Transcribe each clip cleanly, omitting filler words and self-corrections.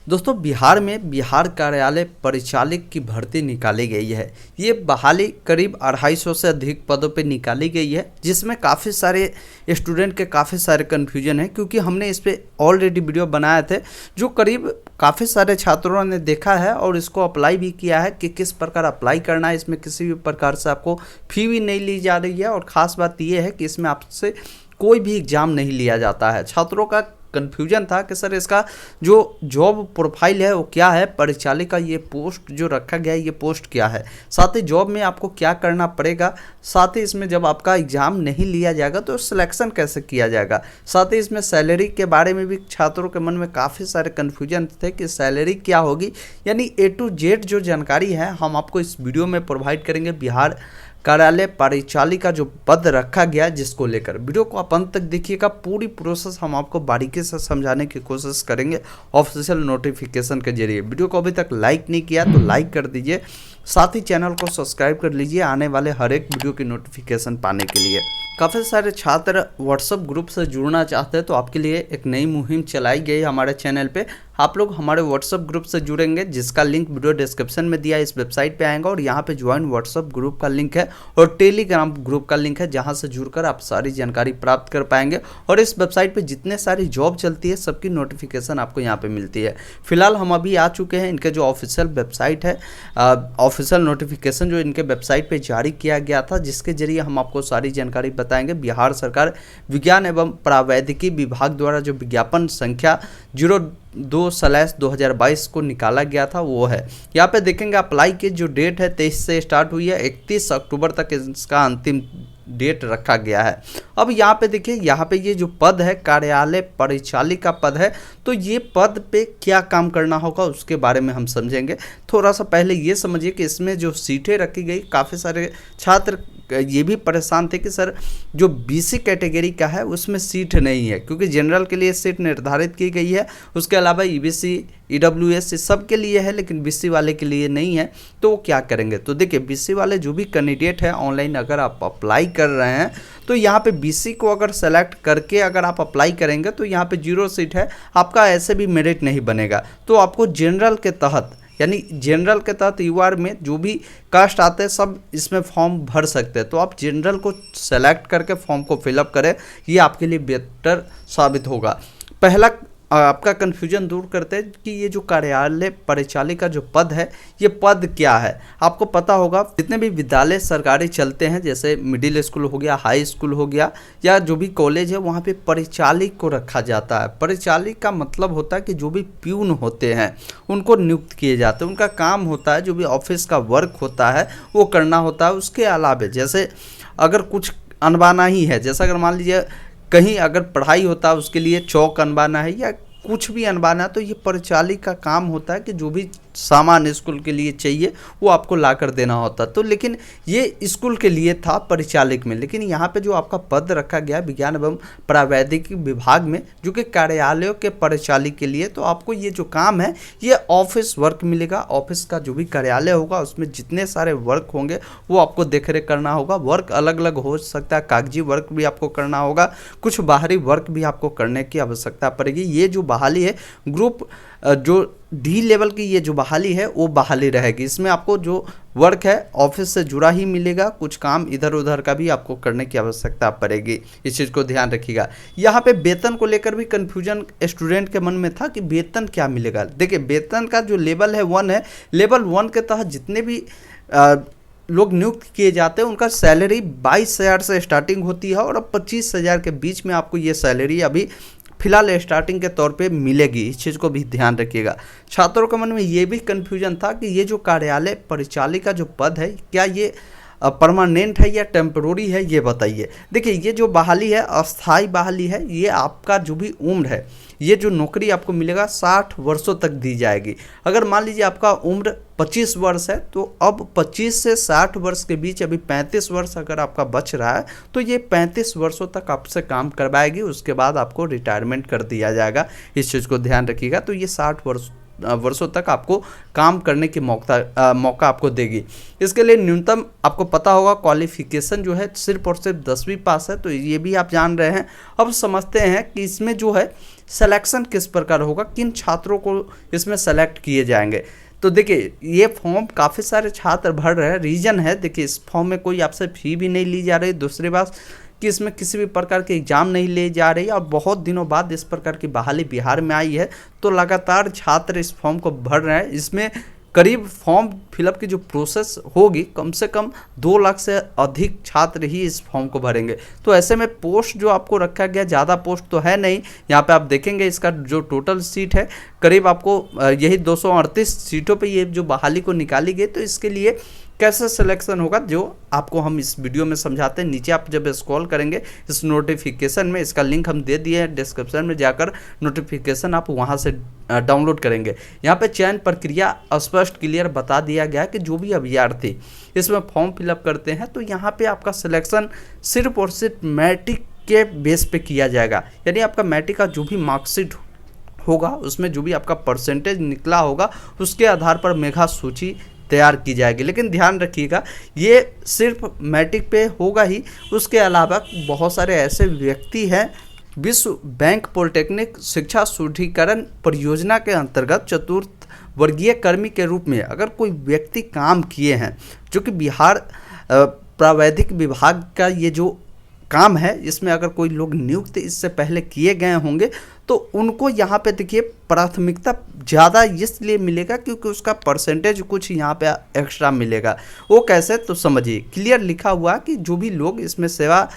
दोस्तों बिहार में बिहार कार्यालय परिचालक की भर्ती निकाली गई है। ये बहाली करीब 250 से अधिक पदों पे निकाली गई है, जिसमें काफ़ी सारे स्टूडेंट के काफ़ी सारे कन्फ्यूजन है, क्योंकि हमने इस पे ऑलरेडी वीडियो बनाए थे जो करीब काफ़ी सारे छात्रों ने देखा है और इसको अप्लाई भी किया है कि किस प्रकार अप्लाई करना है। इसमें किसी भी प्रकार से आपको फ़ी भी नहीं ली जा रही है और ख़ास बात यह है कि इसमें आपसे कोई भी एग्ज़ाम नहीं लिया जाता है। छात्रों का कन्फ्यूजन था कि सर इसका जो जॉब प्रोफाइल है वो क्या है, परिचालक का ये पोस्ट जो रखा गया है ये पोस्ट क्या है, साथ ही जॉब में आपको क्या करना पड़ेगा, साथ ही इसमें जब आपका एग्ज़ाम नहीं लिया जाएगा तो सिलेक्शन कैसे किया जाएगा, साथ ही इसमें सैलरी के बारे में भी छात्रों के मन में काफ़ी सारे कन्फ्यूजन थे कि सैलरी क्या होगी। यानी A to Z जो जानकारी है हम आपको इस वीडियो में प्रोवाइड करेंगे। बिहार कार्यालय परिचालक का जो पद रखा गया जिसको लेकर वीडियो को आप अंत तक देखिएगा। पूरी प्रोसेस हम आपको बारीकी से समझाने की कोशिश करेंगे ऑफिशियल नोटिफिकेशन के जरिए। वीडियो को अभी तक लाइक नहीं किया तो लाइक कर दीजिए, साथ ही चैनल को सब्सक्राइब कर लीजिए आने वाले हर एक वीडियो की नोटिफिकेशन पाने के लिए। काफ़ी सारे छात्र व्हाट्सएप ग्रुप से जुड़ना चाहते हैं तो आपके लिए एक नई मुहिम चलाई गई हमारे चैनल पे। आप लोग हमारे व्हाट्सएप ग्रुप से जुड़ेंगे जिसका लिंक वीडियो डिस्क्रिप्शन में दिया है, इस वेबसाइट पे आएगा और यहाँ पे ज्वाइन व्हाट्सएप ग्रुप का लिंक है और टेलीग्राम ग्रुप का लिंक है, जहाँ से जुड़कर आप सारी जानकारी प्राप्त कर पाएंगे। और इस वेबसाइट पे जितने सारी जॉब चलती है सबकी नोटिफिकेशन आपको यहाँ पे मिलती है। फिलहाल हम अभी आ चुके हैं इनके जो ऑफिशियल वेबसाइट है, ऑफिशियल नोटिफिकेशन जो इनके वेबसाइट पे जारी किया गया था, जिसके जरिए हम आपको सारी जानकारी बताएंगे। बिहार सरकार विज्ञान एवं प्रावैधिकी विभाग द्वारा जो विज्ञापन संख्या 02/2022 को निकाला गया था वो है। यहाँ पे देखेंगे अप्लाई की जो डेट है 23 से स्टार्ट हुई है, 31 अक्टूबर तक इसका अंतिम डेट रखा गया है। अब यहाँ पे देखिए, यहाँ पे ये जो पद है कार्यालय परिचालक का पद है, तो ये पद पे क्या काम करना होगा उसके बारे में हम समझेंगे। थोड़ा सा पहले ये समझिए कि इसमें जो सीटें रखी गई, काफ़ी सारे छात्र ये भी परेशान थे कि सर जो BC कैटेगरी का है उसमें सीट नहीं है, क्योंकि जनरल के लिए सीट निर्धारित की गई है, उसके अलावा EBC EWS सब के लिए है, लेकिन BC वाले के लिए नहीं है। तो वो क्या करेंगे, तो देखिए BC वाले जो भी कैंडिडेट है ऑनलाइन अगर आप अप्लाई कर रहे हैं तो यहाँ पे BC को अगर सेलेक्ट करके अगर आप अप्लाई करेंगे तो यहाँ पे 0 सीट है, आपका ऐसे भी मेरिट नहीं बनेगा। तो आपको जनरल के तहत, यानी जनरल के तहत UR में जो भी कास्ट आते हैं सब इसमें फॉर्म भर सकते हैं। तो आप जनरल को सेलेक्ट करके फॉर्म को फिलअप करें, ये आपके लिए बेहतर साबित होगा। पहला आपका कन्फ्यूजन दूर करते हैं कि ये जो कार्यालय परिचालक का जो पद है ये पद क्या है। आपको पता होगा जितने भी विद्यालय सरकारी चलते हैं, जैसे मिडिल स्कूल हो गया, हाई स्कूल हो गया, या जो भी कॉलेज है, वहाँ पे परिचालक को रखा जाता है। परिचालक का मतलब होता है कि जो भी प्यून होते हैं उनको नियुक्त किए जाते हैं, उनका काम होता है जो भी ऑफिस का वर्क होता है वो करना होता है। उसके अलावा जैसे अगर कुछ अनबाना ही है, जैसा अगर मान लीजिए कहीं अगर पढ़ाई होता है उसके लिए चौक अनबाना है या कुछ भी अनबाना है, तो ये परिचालक का काम होता है कि जो भी सामान स्कूल के लिए चाहिए वो आपको ला कर देना होता। तो लेकिन ये स्कूल के लिए था परिचालक में, लेकिन यहाँ पे जो आपका पद रखा गया विज्ञान एवं प्रावैधिकी विभाग में जो कि कार्यालयों के परिचालक के लिए, तो आपको ये जो काम है ये ऑफिस वर्क मिलेगा। ऑफिस का जो भी कार्यालय होगा उसमें जितने सारे वर्क होंगे वो आपको देख रेख करना होगा। वर्क अलग अलग हो सकता है, कागजी वर्क भी आपको करना होगा, कुछ बाहरी वर्क भी आपको करने की आवश्यकता पड़ेगी। ये जो बहाली है ग्रुप जो D लेवल की ये जो बहाली है वो बहाली रहेगी। इसमें आपको जो वर्क है ऑफिस से जुड़ा ही मिलेगा, कुछ काम इधर उधर का भी आपको करने की आवश्यकता पड़ेगी, इस चीज़ को ध्यान रखिएगा। यहाँ पे वेतन को लेकर भी कन्फ्यूजन स्टूडेंट के मन में था कि वेतन क्या मिलेगा। देखिए वेतन का जो लेवल है 1 है, लेवल 1 के तहत जितने भी लोग नियुक्त किए जाते हैं उनका सैलरी 22,000 से स्टार्टिंग होती है और अब 25,000 के बीच में आपको ये सैलरी अभी फिलहाल स्टार्टिंग के तौर पे मिलेगी। इस चीज़ को भी ध्यान रखिएगा। छात्रों के मन में ये भी कन्फ्यूजन था कि ये जो कार्यालय परिचालक का जो पद है क्या ये परमानेंट है या टेम्परोरी है, ये बताइए। देखिए ये जो बहाली है अस्थाई बहाली है, ये आपका जो भी उम्र है, ये जो नौकरी आपको मिलेगा 60 वर्षों तक दी जाएगी। अगर मान लीजिए आपका उम्र 25 वर्ष है तो अब 25 से 60 वर्ष के बीच अभी 35 वर्ष अगर आपका बच रहा है तो ये 35 वर्षों तक आपसे काम करवाएगी, उसके बाद आपको रिटायरमेंट कर दिया जाएगा। इस चीज़ को ध्यान रखिएगा। तो ये 60 वर्ष वर्षों तक आपको काम करने की मौका आपको देगी। इसके लिए न्यूनतम आपको पता होगा क्वालिफिकेशन जो है सिर्फ और सिर्फ 10वीं पास है, तो ये भी आप जान रहे हैं। अब समझते हैं कि इसमें जो है सिलेक्शन किस प्रकार होगा, किन छात्रों को इसमें सेलेक्ट किए जाएंगे। तो देखिए ये फॉर्म काफ़ी सारे छात्र भर रहे हैं। रीज़न है, देखिए इस फॉर्म में कोई आपसे फ़ी भी नहीं ली जा रही, दूसरी बात कि इसमें किसी भी प्रकार के एग्ज़ाम नहीं ले जा रही और बहुत दिनों बाद इस प्रकार की बहाली बिहार में आई है, तो लगातार छात्र इस फॉर्म को भर रहे हैं। इसमें करीब फॉर्म फिलअप की जो प्रोसेस होगी, कम से कम 2 लाख से अधिक छात्र ही इस फॉर्म को भरेंगे। तो ऐसे में पोस्ट जो आपको रखा गया, ज़्यादा पोस्ट तो है नहीं। यहाँ पे आप देखेंगे इसका जो टोटल सीट है करीब आपको यही 238 सीटों पे ये जो बहाली को निकाली गई। तो इसके लिए कैसे सिलेक्शन होगा जो आपको हम इस वीडियो में समझाते हैं। नीचे आप जब स्क्रॉल करेंगे इस नोटिफिकेशन में, इसका लिंक हम दे दिए हैं डिस्क्रिप्शन में, जाकर नोटिफिकेशन आप वहां से डाउनलोड करेंगे। यहाँ पे चयन प्रक्रिया स्पष्ट क्लियर बता दिया गया है कि जो भी अभ्यर्थी इसमें फॉर्म फिलअप करते हैं तो यहाँ पे आपका सिलेक्शन सिर्फ और सिर्फ मैट्रिक के बेस पे किया जाएगा। यानी आपका मैट्रिक का जो भी मार्कशीट होगा उसमें जो भी आपका परसेंटेज निकला होगा उसके आधार पर मेधा सूची तैयार की जाएगी। लेकिन ध्यान रखिएगा ये सिर्फ मैट्रिक पे होगा ही, उसके अलावा बहुत सारे ऐसे व्यक्ति हैं विश्व बैंक पॉलिटेक्निक शिक्षा शुद्धिकरण परियोजना के अंतर्गत चतुर्थ वर्गीय कर्मी के रूप में अगर कोई व्यक्ति काम किए हैं, जो कि बिहार प्रावैधिक विभाग का ये जो काम है इसमें अगर कोई लोग नियुक्त इससे पहले किए गए होंगे तो उनको यहाँ पे देखिए प्राथमिकता ज़्यादा इसलिए मिलेगा क्योंकि उसका परसेंटेज कुछ यहाँ पे एक्स्ट्रा मिलेगा। वो कैसे, तो समझिए क्लियर लिखा हुआ कि जो भी लोग इसमें सेवा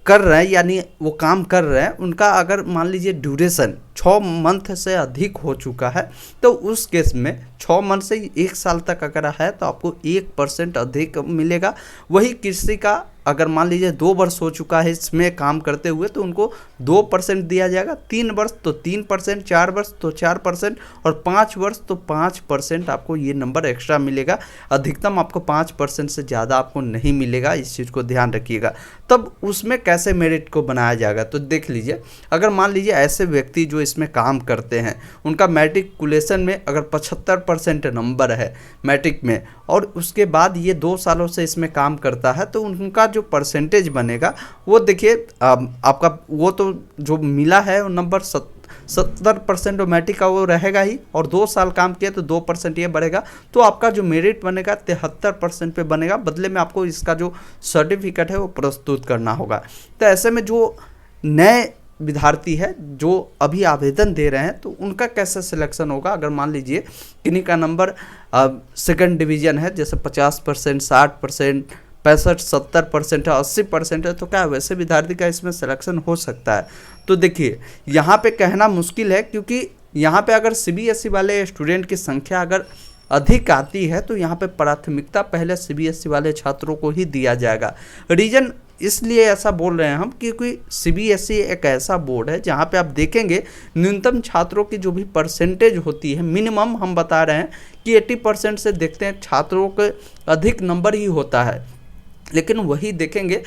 कर रहे हैं यानी वो काम कर रहे हैं, उनका अगर मान लीजिए ड्यूरेशन 6 मंथ से अधिक हो चुका है तो उस केस में 6 मंथ से 1 साल तक अगर है तो आपको 1% अधिक मिलेगा। वही किसी का अगर मान लीजिए 2 वर्ष हो चुका है इसमें काम करते हुए तो उनको 2% दिया जाएगा, 3 वर्ष तो 3%, 4 वर्ष तो 4% और 5 वर्ष तो 5% आपको ये नंबर एक्स्ट्रा मिलेगा। अधिकतम आपको 5% से ज़्यादा आपको नहीं मिलेगा, इस चीज़ को ध्यान रखिएगा। तब उसमें कैसे मेरिट को बनाया जाएगा तो देख लीजिए, अगर मान लीजिए ऐसे व्यक्ति जो इसमें काम करते हैं उनका मैट्रिकुलेशन में अगर 75% नंबर है मैट्रिक में और उसके बाद ये 2 सालों से इसमें काम करता है तो उनका जो परसेंटेज बनेगा वो देखिए आपका वो तो जो मिला है वो नंबर 70% मैट्रिक का वो रहेगा ही और 2 साल काम किया तो 2% ये बढ़ेगा, तो आपका जो मेरिट बनेगा 73% पे बनेगा। बदले में आपको इसका जो सर्टिफिकेट है वो प्रस्तुत करना होगा। तो ऐसे में जो नए विद्यार्थी है जो अभी आवेदन दे रहे हैं तो उनका कैसे सिलेक्शन होगा, अगर मान लीजिए किन्हीं का नंबर सेकंड डिवीज़न है जैसे 50%, 60%, 65-70% है, 80% है, तो क्या वैसे विद्यार्थी का इसमें सिलेक्शन हो सकता है। तो देखिए यहाँ पे कहना मुश्किल है क्योंकि यहाँ पे अगर CBSE वाले स्टूडेंट की संख्या अगर अधिक आती है तो यहाँ पे प्राथमिकता पहले CBSE वाले छात्रों को ही दिया जाएगा। रीजन इसलिए ऐसा बोल रहे हैं हम क्योंकि CBSE एक ऐसा बोर्ड है जहाँ पे आप देखेंगे न्यूनतम छात्रों की जो भी परसेंटेज होती है, मिनिमम हम बता रहे हैं कि 80% से देखते हैं छात्रों के अधिक नंबर ही होता है। लेकिन वही देखेंगे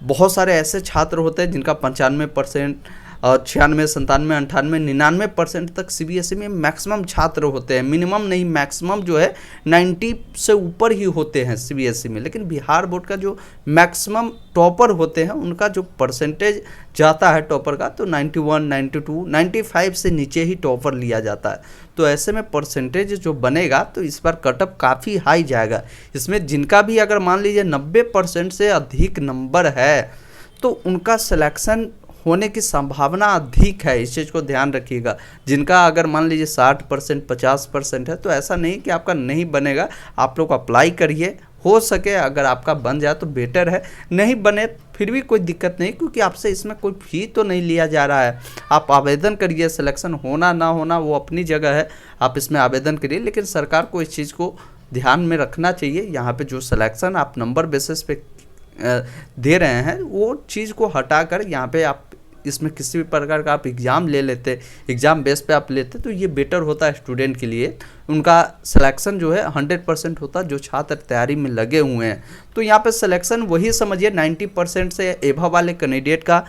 बहुत सारे ऐसे छात्र होते हैं जिनका 95%, 96, 97, 98, 99% तक CBSE में मैक्सिमम छात्र होते हैं। मिनिमम नहीं, मैक्सिमम जो है 90 से ऊपर ही होते हैं CBSE में। लेकिन बिहार बोर्ड का जो मैक्सिमम टॉपर होते हैं उनका जो परसेंटेज जाता है टॉपर का तो 91, 92, 95 से नीचे ही टॉपर लिया जाता है। तो ऐसे में परसेंटेज जो बनेगा तो इस बार कटअप काफ़ी हाई जाएगा। इसमें जिनका भी अगर मान लीजिए 90% से अधिक नंबर है तो उनका सिलेक्शन होने की संभावना अधिक है, इस चीज़ को ध्यान रखिएगा। जिनका अगर मान लीजिए 60%, 50% है तो ऐसा नहीं कि आपका नहीं बनेगा, आप लोग अप्लाई करिए, हो सके अगर आपका बन जाए तो बेटर है, नहीं बने फिर भी कोई दिक्कत नहीं क्योंकि आपसे इसमें कोई फी तो नहीं लिया जा रहा है। आप आवेदन करिए, सिलेक्शन होना ना होना वो अपनी जगह है, आप इसमें आवेदन करिए। लेकिन सरकार को इस चीज़ को ध्यान में रखना चाहिए, यहाँ पे जो सिलेक्शन आप नंबर बेसिस पे दे रहे हैं वो चीज़ को हटाकर यहाँ पे आप इसमें किसी भी प्रकार का आप एग्ज़ाम ले लेते, एग्ज़ाम बेस पे आप लेते तो ये बेटर होता है स्टूडेंट के लिए। उनका सिलेक्शन जो है 100% होता जो छात्र तैयारी में लगे हुए हैं। तो यहाँ पे सिलेक्शन वही समझिए 90% से एभव वाले कैंडिडेट का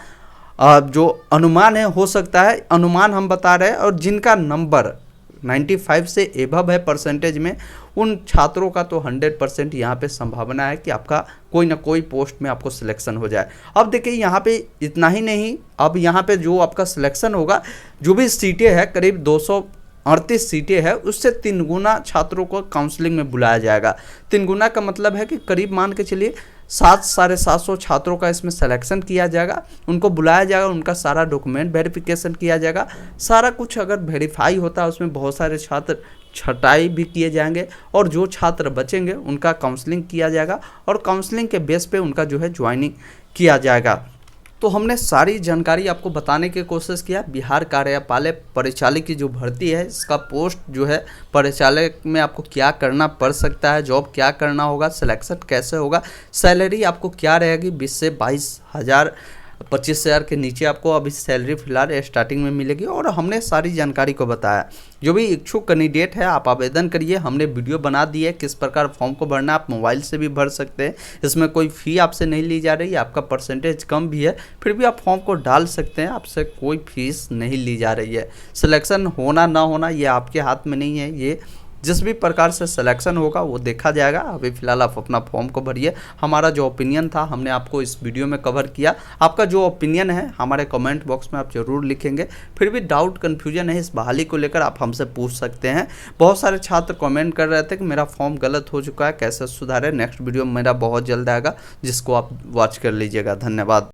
जो अनुमान है हो सकता है, अनुमान हम बता रहे हैं। और जिनका नंबर 95 से एबव है परसेंटेज में, उन छात्रों का तो 100% यहाँ पे संभावना है कि आपका कोई ना कोई पोस्ट में आपको सिलेक्शन हो जाए। अब देखिए यहाँ पे इतना ही नहीं, अब यहाँ पे जो आपका सिलेक्शन होगा, जो भी सीटें हैं करीब 238 सीटें हैं, उससे 3 गुना छात्रों को काउंसलिंग में बुलाया जाएगा। 3 गुना का मतलब है कि करीब मान के चलिए 700-750 छात्रों का इसमें सिलेक्शन किया जाएगा, उनको बुलाया जाएगा, उनका सारा डॉक्यूमेंट वेरिफिकेशन किया जाएगा, सारा कुछ अगर वेरीफाई होता है उसमें बहुत सारे छात्र छटाई भी किए जाएंगे, और जो छात्र बचेंगे उनका काउंसलिंग किया जाएगा, और काउंसलिंग के बेस पे उनका जो है ज्वाइनिंग किया जाएगा। तो हमने सारी जानकारी आपको बताने की कोशिश किया। बिहार कार्यपालय परिचालक की जो भर्ती है, इसका पोस्ट जो है परिचालक में आपको क्या करना पड़ सकता है, जॉब क्या करना होगा, सिलेक्शन कैसे होगा, सैलरी आपको क्या रहेगी, 20 से 22 हज़ार 25,000 के नीचे आपको अभी सैलरी फिलहाल स्टार्टिंग में मिलेगी, और हमने सारी जानकारी को बताया। जो भी इच्छुक कैंडिडेट है आप आवेदन करिए, हमने वीडियो बना दी है किस प्रकार फॉर्म को भरना, आप मोबाइल से भी भर सकते हैं, इसमें कोई फ़ी आपसे नहीं ली जा रही है, आपका परसेंटेज कम भी है फिर भी आप फॉर्म को डाल सकते हैं, आपसे कोई फीस नहीं ली जा रही है। सिलेक्शन होना ना होना ये आपके हाथ में नहीं है, ये जिस भी प्रकार से सिलेक्शन होगा वो देखा जाएगा। अभी फ़िलहाल आप अपना फॉर्म को भरिए। हमारा जो ओपिनियन था हमने आपको इस वीडियो में कवर किया। आपका जो ओपिनियन है हमारे कमेंट बॉक्स में आप ज़रूर लिखेंगे। फिर भी डाउट कन्फ्यूजन है इस बहाली को लेकर आप हमसे पूछ सकते हैं। बहुत सारे छात्र कमेंट कर रहे थे कि मेरा फॉर्म गलत हो चुका है, कैसे सुधारें। नेक्स्ट वीडियो मेरा बहुत जल्द आएगा जिसको आप वॉच कर लीजिएगा। धन्यवाद।